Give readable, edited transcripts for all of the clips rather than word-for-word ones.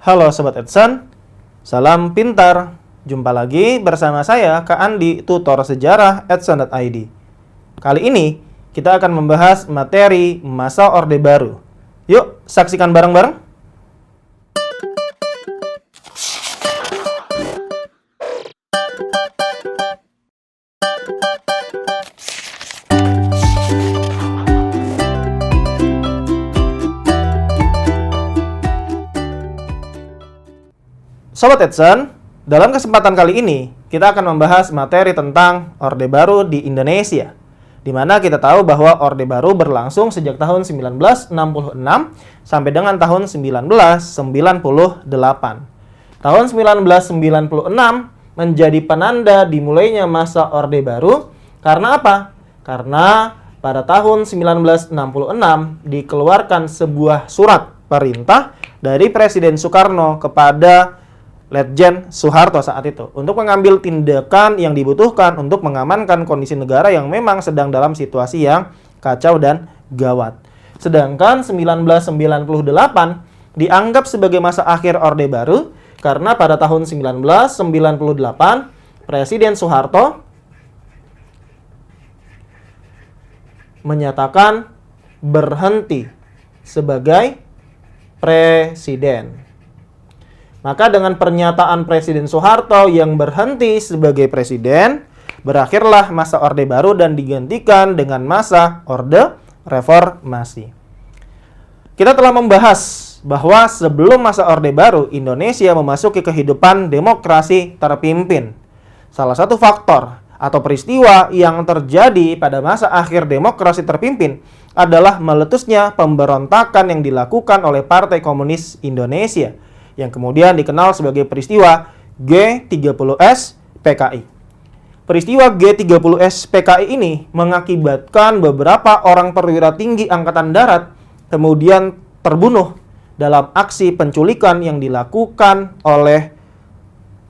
Halo Sobat Edson, salam pintar. Jumpa lagi bersama saya Kak Andi, tutor sejarah Edson.id. Kali ini kita akan membahas materi masa Orde Baru. Yuk saksikan bareng-bareng. Sobat Edson, dalam kesempatan kali ini kita akan membahas materi tentang Orde Baru di Indonesia, di mana kita tahu bahwa Orde Baru berlangsung sejak tahun 1966 sampai dengan tahun 1998. Tahun 1996 menjadi penanda dimulainya masa Orde Baru karena apa? Karena pada tahun 1966 dikeluarkan sebuah surat perintah dari Presiden Soekarno kepada Letjen Soeharto saat itu untuk mengambil tindakan yang dibutuhkan untuk mengamankan kondisi negara yang memang sedang dalam situasi yang kacau dan gawat. Sedangkan 1998 dianggap sebagai masa akhir Orde Baru karena pada tahun 1998 Presiden Soeharto menyatakan berhenti sebagai presiden. Maka dengan pernyataan Presiden Soeharto yang berhenti sebagai presiden, berakhirlah masa Orde Baru dan digantikan dengan masa Orde Reformasi. Kita telah membahas bahwa sebelum masa Orde Baru, Indonesia memasuki kehidupan demokrasi terpimpin. Salah satu faktor atau peristiwa yang terjadi pada masa akhir demokrasi terpimpin adalah meletusnya pemberontakan yang dilakukan oleh Partai Komunis Indonesia, yang kemudian dikenal sebagai peristiwa G30S PKI. Peristiwa G30S PKI ini mengakibatkan beberapa orang perwira tinggi Angkatan Darat kemudian terbunuh dalam aksi penculikan yang dilakukan oleh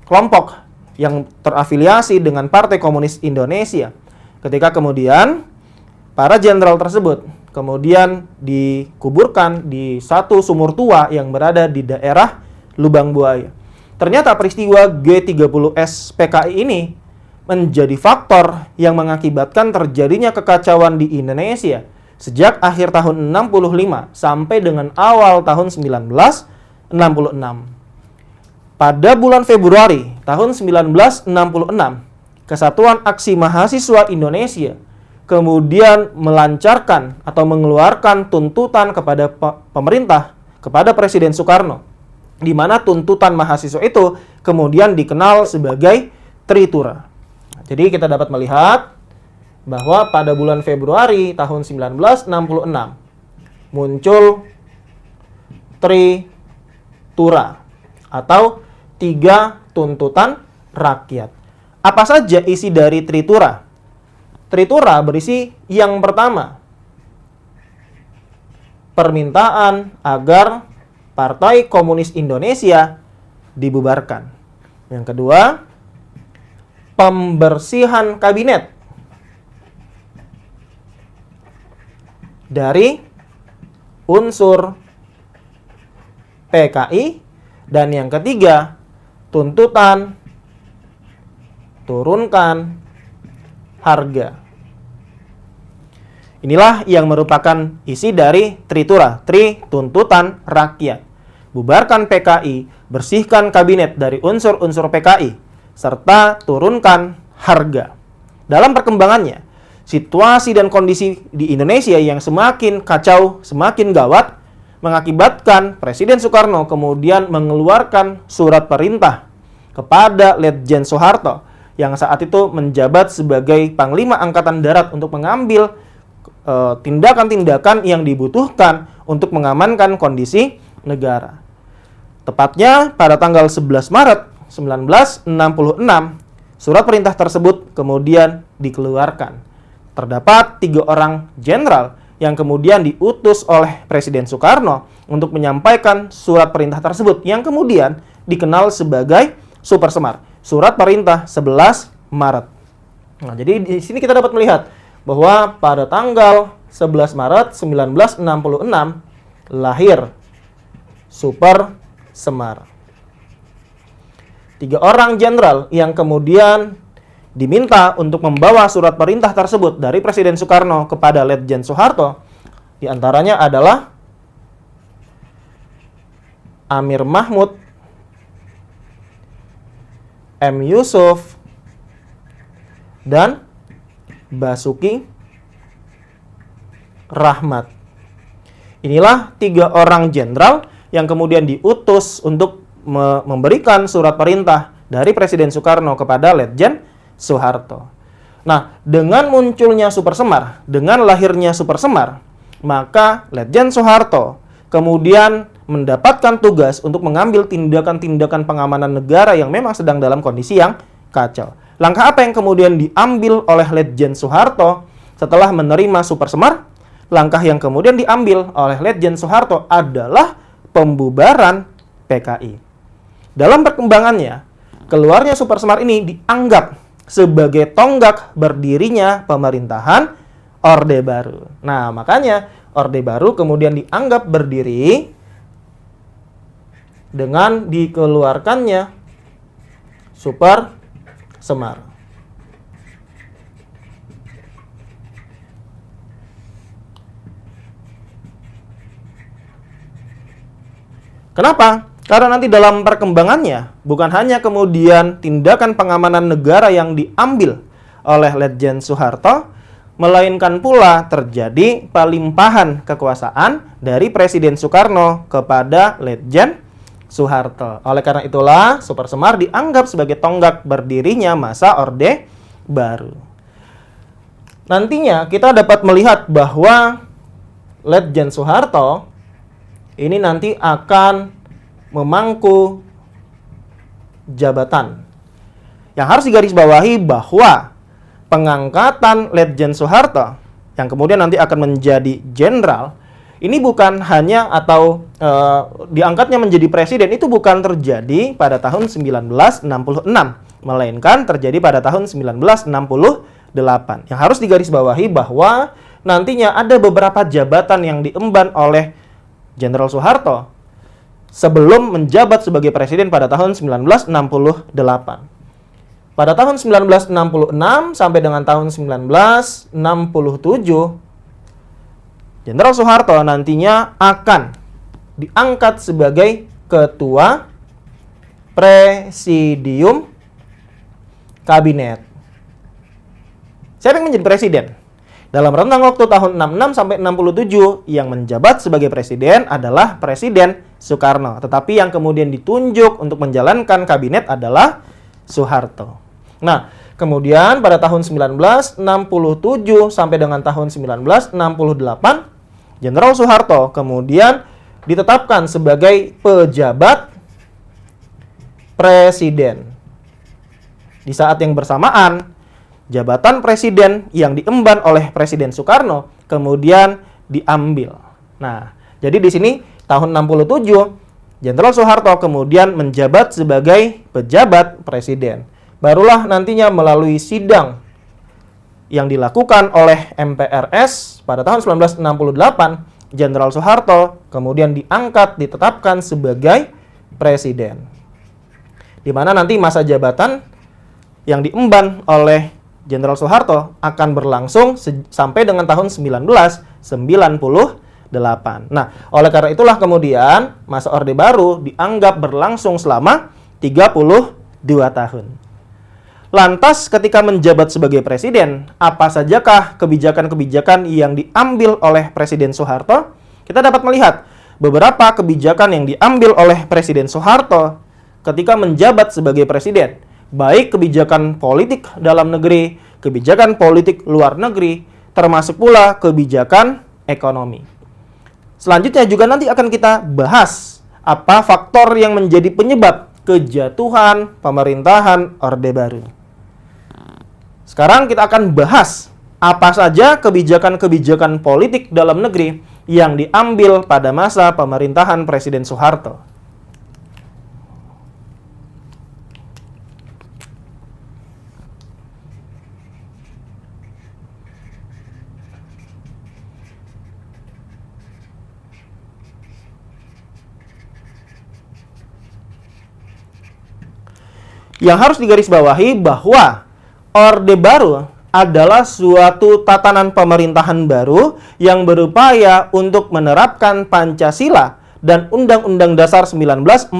kelompok yang terafiliasi dengan Partai Komunis Indonesia. Ketika kemudian para jenderal tersebut kemudian dikuburkan di satu sumur tua yang berada di daerah Lubang Buaya. Ternyata peristiwa G30S PKI ini menjadi faktor yang mengakibatkan terjadinya kekacauan di Indonesia sejak akhir tahun 65 sampai dengan awal tahun 1966. Pada bulan Februari tahun 1966, Kesatuan Aksi Mahasiswa Indonesia kemudian melancarkan atau mengeluarkan tuntutan kepada pemerintah, kepada Presiden Soekarno, di mana tuntutan mahasiswa itu kemudian dikenal sebagai Tritura. Jadi kita dapat melihat bahwa pada bulan Februari tahun 1966 muncul Tritura atau 3 tuntutan rakyat. Apa saja isi dari Tritura? Tritura berisi yang pertama, permintaan agar Partai Komunis Indonesia dibubarkan. Yang kedua, pembersihan kabinet dari unsur PKI. Dan yang ketiga, tuntutan turunkan harga. Inilah yang merupakan isi dari Tritura, tuntutan rakyat. Bubarkan PKI, bersihkan kabinet dari unsur-unsur PKI, serta turunkan harga. Dalam perkembangannya, situasi dan kondisi di Indonesia yang semakin kacau, semakin gawat, mengakibatkan Presiden Soekarno kemudian mengeluarkan surat perintah kepada Letjen Soeharto yang saat itu menjabat sebagai Panglima Angkatan Darat untuk mengambil tindakan-tindakan yang dibutuhkan untuk mengamankan kondisi negara. Tepatnya pada tanggal 11 Maret 1966, surat perintah tersebut kemudian dikeluarkan. Terdapat 3 orang jenderal yang kemudian diutus oleh Presiden Soekarno untuk menyampaikan surat perintah tersebut yang kemudian dikenal sebagai Super Semar, Surat Perintah 11 Maret. Nah, jadi di sini kita dapat melihat bahwa pada tanggal 11 Maret 1966 lahir Super Semar. 3 orang jenderal yang kemudian diminta untuk membawa surat perintah tersebut dari Presiden Soekarno kepada Letjen Soeharto, di antaranya adalah Amir Mahmud, M. Yusuf, dan Basuki Rahmat. Inilah 3 orang jenderal yang kemudian diutus untuk memberikan surat perintah dari Presiden Soekarno kepada Letjen Soeharto. Nah, dengan munculnya Super Semar, dengan lahirnya Super Semar, maka Letjen Soeharto kemudian mendapatkan tugas untuk mengambil tindakan-tindakan pengamanan negara yang memang sedang dalam kondisi yang kacau. Langkah apa yang kemudian diambil oleh Letjen Soeharto setelah menerima Super Semar? Langkah yang kemudian diambil oleh Letjen Soeharto adalah pembubaran PKI. Dalam perkembangannya, keluarnya Super Semar ini dianggap sebagai tonggak berdirinya pemerintahan Orde Baru. Nah, makanya Orde Baru kemudian dianggap berdiri dengan dikeluarkannya Super Semar. Kenapa? Karena nanti dalam perkembangannya, bukan hanya kemudian tindakan pengamanan negara yang diambil oleh Letjen Soeharto, melainkan pula terjadi pelimpahan kekuasaan dari Presiden Soekarno kepada Letjen Soeharto. Oleh karena itulah, Super Semar dianggap sebagai tonggak berdirinya masa Orde Baru. Nantinya kita dapat melihat bahwa Letjen Soeharto ini nanti akan memangku jabatan. Yang harus digarisbawahi bahwa pengangkatan Letjen Soeharto yang kemudian nanti akan menjadi jenderal ini bukan hanya atau diangkatnya menjadi presiden itu bukan terjadi pada tahun 1966, melainkan terjadi pada tahun 1968. Yang harus digarisbawahi bahwa nantinya ada beberapa jabatan yang diemban oleh Jenderal Soeharto sebelum menjabat sebagai presiden pada tahun 1968. Pada tahun 1966 sampai dengan tahun 1967, Jenderal Soeharto nantinya akan diangkat sebagai Ketua Presidium Kabinet. Siapa yang menjadi presiden? Dalam rentang waktu tahun 66 sampai 67 yang menjabat sebagai presiden adalah Presiden Soekarno. Tetapi yang kemudian ditunjuk untuk menjalankan kabinet adalah Soeharto. Nah, kemudian pada tahun 1967 sampai dengan tahun 1968, Jenderal Soeharto kemudian ditetapkan sebagai pejabat presiden. Di saat yang bersamaan, jabatan presiden yang diemban oleh Presiden Soekarno kemudian diambil. Nah, jadi di sini tahun 67 Jenderal Soeharto kemudian menjabat sebagai pejabat presiden. Barulah nantinya melalui sidang yang dilakukan oleh MPRS pada tahun 1968, Jenderal Soeharto kemudian diangkat, ditetapkan sebagai presiden. Di mana nanti masa jabatan yang diemban oleh Jenderal Soeharto akan berlangsung sampai dengan tahun 1998. Nah, oleh karena itulah kemudian masa Orde Baru dianggap berlangsung selama 32 tahun. Lantas ketika menjabat sebagai presiden, apa sajakah kebijakan-kebijakan yang diambil oleh Presiden Soeharto? Kita dapat melihat beberapa kebijakan yang diambil oleh Presiden Soeharto ketika menjabat sebagai presiden. Baik kebijakan politik dalam negeri, kebijakan politik luar negeri, termasuk pula kebijakan ekonomi. Selanjutnya juga nanti akan kita bahas apa faktor yang menjadi penyebab kejatuhan pemerintahan Orde Baru. Sekarang kita akan bahas apa saja kebijakan-kebijakan politik dalam negeri yang diambil pada masa pemerintahan Presiden Soeharto. Yang harus digarisbawahi bahwa Orde Baru adalah suatu tatanan pemerintahan baru yang berupaya untuk menerapkan Pancasila dan Undang-Undang Dasar 1945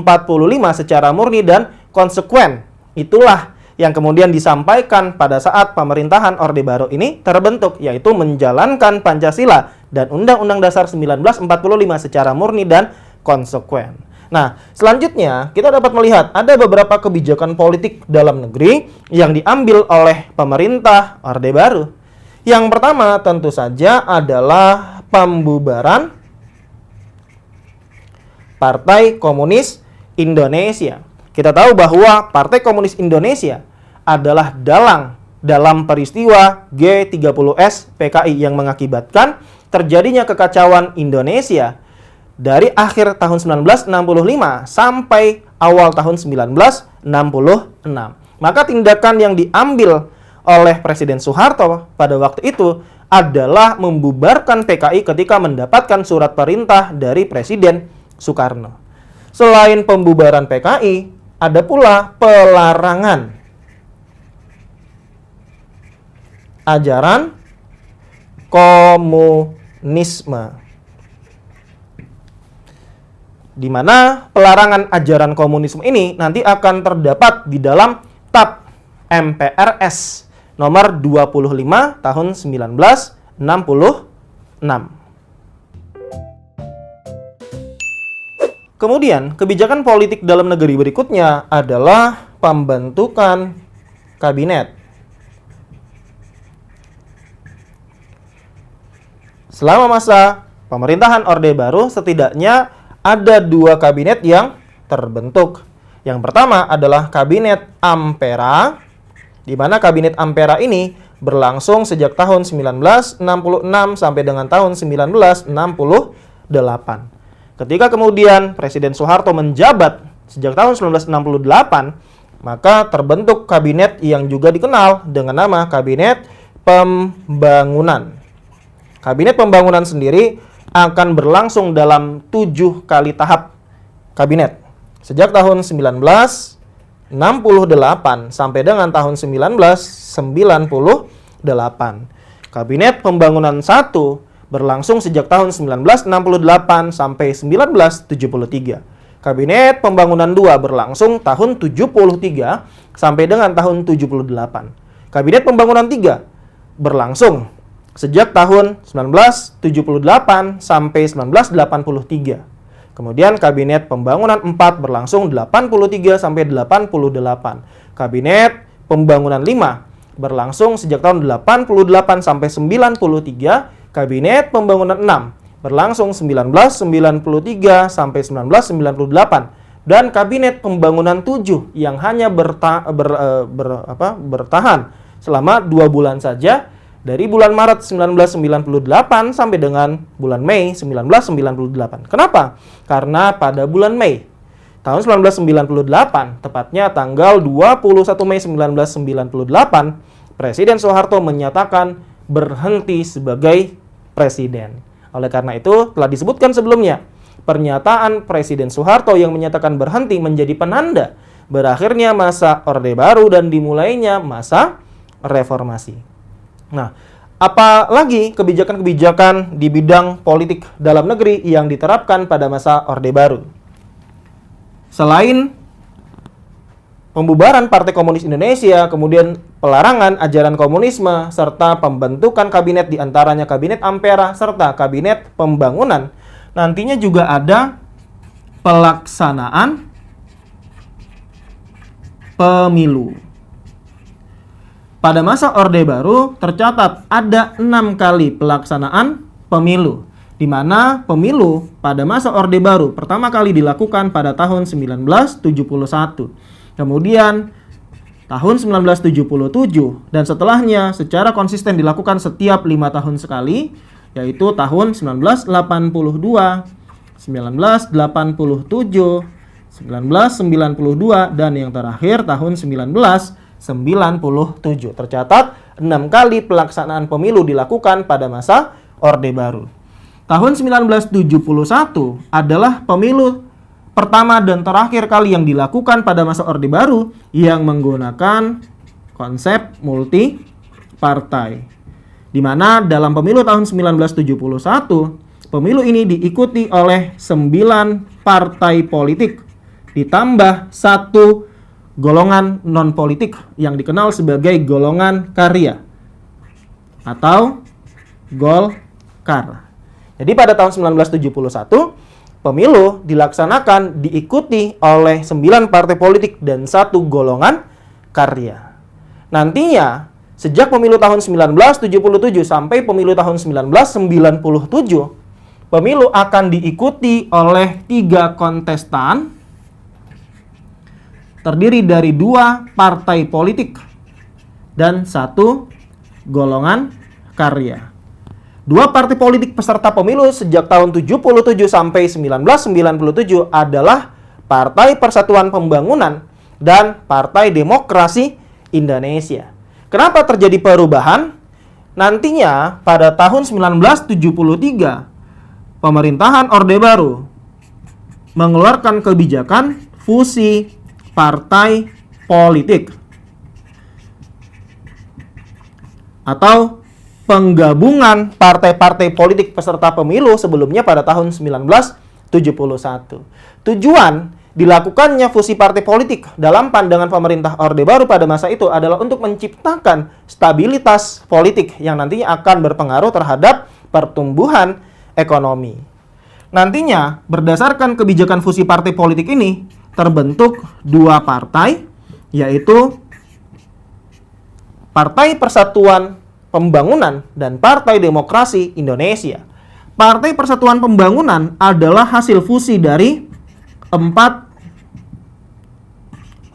secara murni dan konsekuen. Itulah yang kemudian disampaikan pada saat pemerintahan Orde Baru ini terbentuk, yaitu menjalankan Pancasila dan Undang-Undang Dasar 1945 secara murni dan konsekuen. Nah, selanjutnya kita dapat melihat ada beberapa kebijakan politik dalam negeri yang diambil oleh pemerintah Orde Baru. Yang pertama tentu saja adalah pembubaran Partai Komunis Indonesia. Kita tahu bahwa Partai Komunis Indonesia adalah dalam peristiwa G30S PKI yang mengakibatkan terjadinya kekacauan Indonesia dari akhir tahun 1965 sampai awal tahun 1966. Maka tindakan yang diambil oleh Presiden Soeharto pada waktu itu adalah membubarkan PKI ketika mendapatkan surat perintah dari Presiden Soekarno. Selain pembubaran PKI, ada pula pelarangan ajaran komunisme, di mana pelarangan ajaran komunisme ini nanti akan terdapat di dalam TAP MPRS nomor 25 tahun 1966. Kemudian, kebijakan politik dalam negeri berikutnya adalah pembentukan kabinet. Selama masa pemerintahan Orde Baru, setidaknya ada 2 kabinet yang terbentuk. Yang pertama adalah Kabinet Ampera, di mana Kabinet Ampera ini berlangsung sejak tahun 1966 sampai dengan tahun 1968. Ketika kemudian Presiden Soeharto menjabat sejak tahun 1968, maka terbentuk kabinet yang juga dikenal dengan nama Kabinet Pembangunan. Kabinet Pembangunan sendiri akan berlangsung dalam 7 kali tahap kabinet. Sejak tahun 1968 sampai dengan tahun 1998. Kabinet Pembangunan 1 berlangsung sejak tahun 1968 sampai 1973. Kabinet Pembangunan 2 berlangsung tahun 73 sampai dengan tahun 78. Kabinet Pembangunan 3 berlangsung sejak tahun 1978 sampai 1983. Kemudian Kabinet Pembangunan 4 berlangsung 83 sampai 88. Kabinet Pembangunan 5 berlangsung sejak tahun 88 sampai 93. Kabinet Pembangunan 6 berlangsung 1993 sampai 1998. Dan Kabinet Pembangunan 7 yang hanya bertahan selama 2 bulan saja, dari bulan Maret 1998 sampai dengan bulan Mei 1998. Kenapa? Karena pada bulan Mei tahun 1998, tepatnya tanggal 21 Mei 1998, Presiden Soeharto menyatakan berhenti sebagai presiden. Oleh karena itu, telah disebutkan sebelumnya, pernyataan Presiden Soeharto yang menyatakan berhenti menjadi penanda berakhirnya masa Orde Baru dan dimulainya masa reformasi. Nah, apalagi kebijakan-kebijakan di bidang politik dalam negeri yang diterapkan pada masa Orde Baru? Selain pembubaran Partai Komunis Indonesia, kemudian pelarangan ajaran komunisme, serta pembentukan kabinet diantaranya Kabinet Ampera, serta Kabinet Pembangunan, nantinya juga ada pelaksanaan pemilu. Pada masa Orde Baru tercatat ada 6 kali pelaksanaan pemilu, di mana pemilu pada masa Orde Baru pertama kali dilakukan pada tahun 1971. Kemudian tahun 1977 dan setelahnya secara konsisten dilakukan setiap 5 tahun sekali, yaitu tahun 1982, 1987, 1992, dan yang terakhir tahun 1997. Tercatat 6 kali pelaksanaan pemilu dilakukan pada masa Orde Baru. Tahun 1971 adalah pemilu pertama dan terakhir kali yang dilakukan pada masa Orde Baru yang menggunakan konsep multi partai. Di mana dalam pemilu tahun 1971, pemilu ini diikuti oleh 9 partai politik ditambah 1 golongan non-politik yang dikenal sebagai golongan karya atau Golkar. Jadi pada tahun 1971, pemilu dilaksanakan diikuti oleh 9 partai politik dan 1 golongan karya. Nantinya, sejak pemilu tahun 1977 sampai pemilu tahun 1997, pemilu akan diikuti oleh 3 kontestan, terdiri dari 2 partai politik dan 1 golongan karya. 2 partai politik peserta pemilu sejak tahun 77 sampai 1997 adalah Partai Persatuan Pembangunan dan Partai Demokrasi Indonesia. Kenapa terjadi perubahan? Nantinya pada tahun 1973, pemerintahan Orde Baru mengeluarkan kebijakan fusi partai politik atau penggabungan partai-partai politik peserta pemilu sebelumnya pada tahun 1971. Tujuan dilakukannya fusi partai politik dalam pandangan pemerintah Orde Baru pada masa itu adalah untuk menciptakan stabilitas politik yang nantinya akan berpengaruh terhadap pertumbuhan ekonomi. Nantinya, berdasarkan kebijakan fusi partai politik ini, terbentuk 2 partai, yaitu Partai Persatuan Pembangunan dan Partai Demokrasi Indonesia. Partai Persatuan Pembangunan adalah hasil fusi dari 4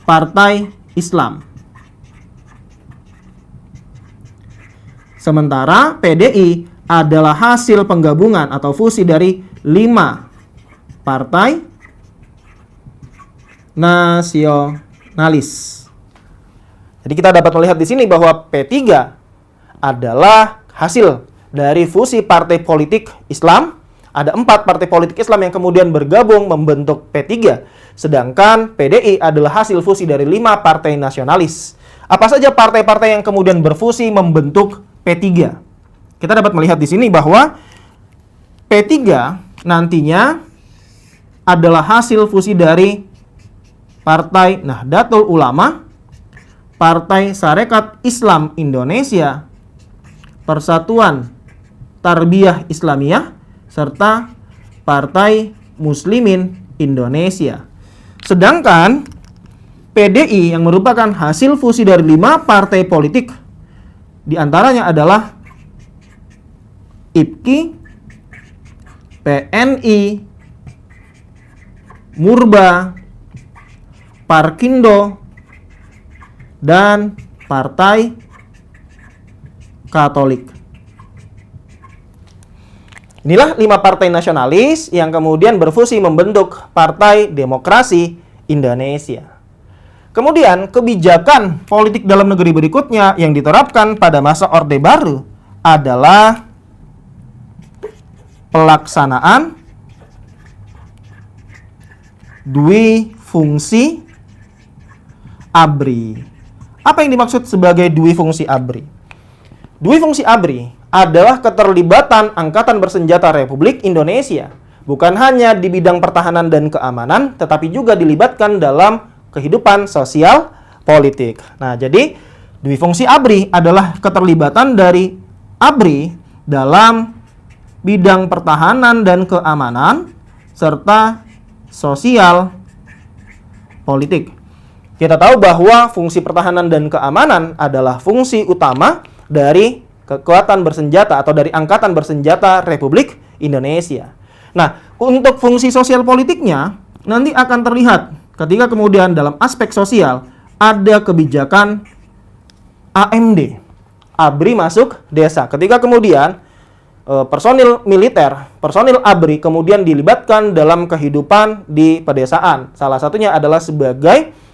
partai Islam. Sementara PDI adalah hasil penggabungan atau fusi dari 5 partai nasionalis. Jadi kita dapat melihat di sini bahwa P3 adalah hasil dari fusi partai politik Islam. Ada 4 partai politik Islam yang kemudian bergabung membentuk P3. Sedangkan PDI adalah hasil fusi dari 5 partai nasionalis. Apa saja partai-partai yang kemudian berfusi membentuk P3? Kita dapat melihat di sini bahwa P3 nantinya adalah hasil fusi dari Partai Nahdlatul Ulama, Partai Sarekat Islam Indonesia, Persatuan Tarbiyah Islamiyah, serta Partai Muslimin Indonesia. Sedangkan PDI yang merupakan hasil fusi dari 5 partai politik, diantaranya adalah IPKI, PNI, Murba, Parkindo, dan Partai Katolik. Inilah 5 partai nasionalis yang kemudian berfusi membentuk Partai Demokrasi Indonesia. Kemudian kebijakan politik dalam negeri berikutnya yang diterapkan pada masa Orde Baru adalah pelaksanaan dwifungsi ABRI. Apa yang dimaksud sebagai dwifungsi ABRI? Dwifungsi ABRI adalah keterlibatan Angkatan Bersenjata Republik Indonesia, bukan hanya di bidang pertahanan dan keamanan, tetapi juga dilibatkan dalam kehidupan sosial politik. Nah, jadi dwifungsi ABRI adalah keterlibatan dari ABRI dalam bidang pertahanan dan keamanan, serta sosial politik. Kita tahu bahwa fungsi pertahanan dan keamanan adalah fungsi utama dari kekuatan bersenjata atau dari Angkatan Bersenjata Republik Indonesia. Nah, untuk fungsi sosial politiknya nanti akan terlihat ketika kemudian dalam aspek sosial ada kebijakan AMD, ABRI masuk desa. Ketika kemudian personil militer, personil ABRI kemudian dilibatkan dalam kehidupan di pedesaan. Salah satunya adalah sebagai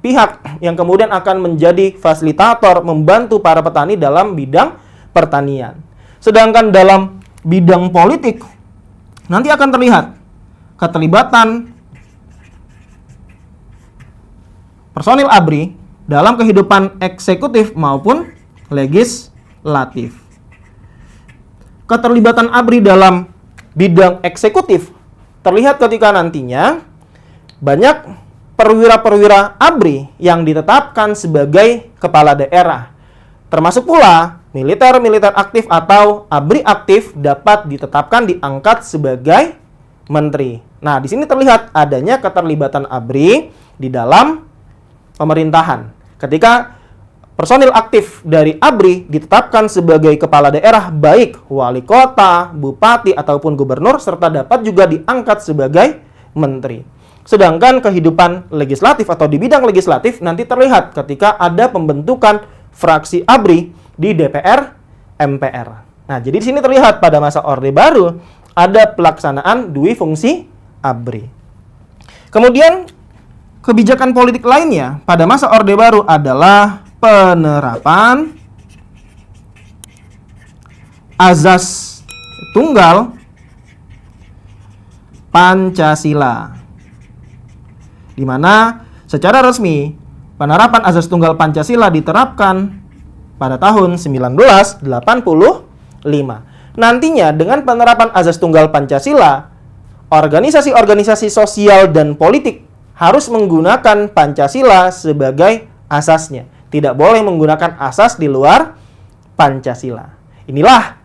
pihak yang kemudian akan menjadi fasilitator membantu para petani dalam bidang pertanian. Sedangkan dalam bidang politik nanti akan terlihat keterlibatan personil ABRI dalam kehidupan eksekutif maupun legislatif. Keterlibatan ABRI dalam bidang eksekutif terlihat ketika nantinya banyak perwira-perwira ABRI yang ditetapkan sebagai kepala daerah. Termasuk pula militer-militer aktif atau ABRI aktif dapat ditetapkan diangkat sebagai menteri. Nah, di sini terlihat adanya keterlibatan ABRI di dalam pemerintahan. Ketika personil aktif dari ABRI ditetapkan sebagai kepala daerah, baik wali kota, bupati, ataupun gubernur, serta dapat juga diangkat sebagai menteri. Sedangkan kehidupan legislatif atau di bidang legislatif nanti terlihat ketika ada pembentukan fraksi ABRI di DPR, MPR. Nah, jadi di sini terlihat pada masa Orde Baru ada pelaksanaan dui fungsi ABRI. Kemudian kebijakan politik lainnya pada masa Orde Baru adalah penerapan azas tunggal Pancasila, di mana secara resmi penerapan azas tunggal Pancasila diterapkan pada tahun 1985. Nantinya dengan penerapan azas tunggal Pancasila, organisasi-organisasi sosial dan politik harus menggunakan Pancasila sebagai asasnya. Tidak boleh menggunakan asas di luar Pancasila. Inilah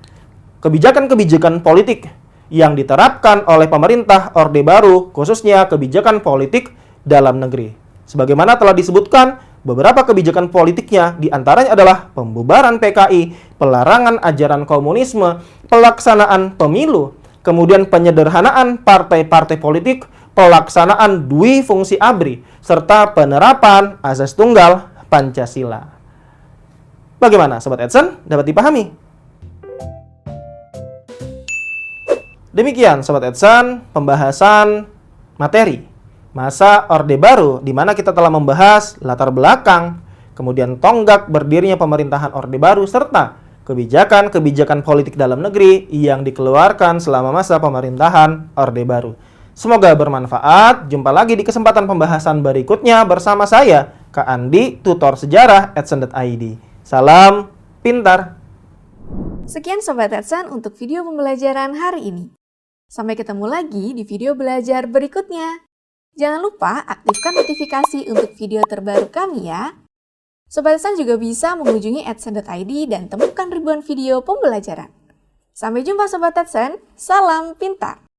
kebijakan-kebijakan politik yang diterapkan oleh pemerintah Orde Baru, khususnya kebijakan politik dalam negeri. Sebagaimana telah disebutkan, beberapa kebijakan politiknya diantaranya adalah pembubaran PKI, pelarangan ajaran komunisme, pelaksanaan pemilu, kemudian penyederhanaan partai-partai politik, pelaksanaan dui fungsi ABRI, serta penerapan azas tunggal Pancasila. Bagaimana Sobat Edson? Dapat dipahami? Demikian Sobat Edson pembahasan materi masa Orde Baru, di mana kita telah membahas latar belakang, kemudian tonggak berdirinya pemerintahan Orde Baru, serta kebijakan-kebijakan politik dalam negeri yang dikeluarkan selama masa pemerintahan Orde Baru. Semoga bermanfaat. Jumpa lagi di kesempatan pembahasan berikutnya bersama saya, Kak Andi, tutor sejarah @edson.id. Salam pintar. Sekian Sobat Edson untuk video pembelajaran hari ini. Sampai ketemu lagi di video belajar berikutnya. Jangan lupa aktifkan notifikasi untuk video terbaru kami ya. Sobat Edson juga bisa mengunjungi edson.id dan temukan ribuan video pembelajaran. Sampai jumpa Sobat Edson, salam pintar!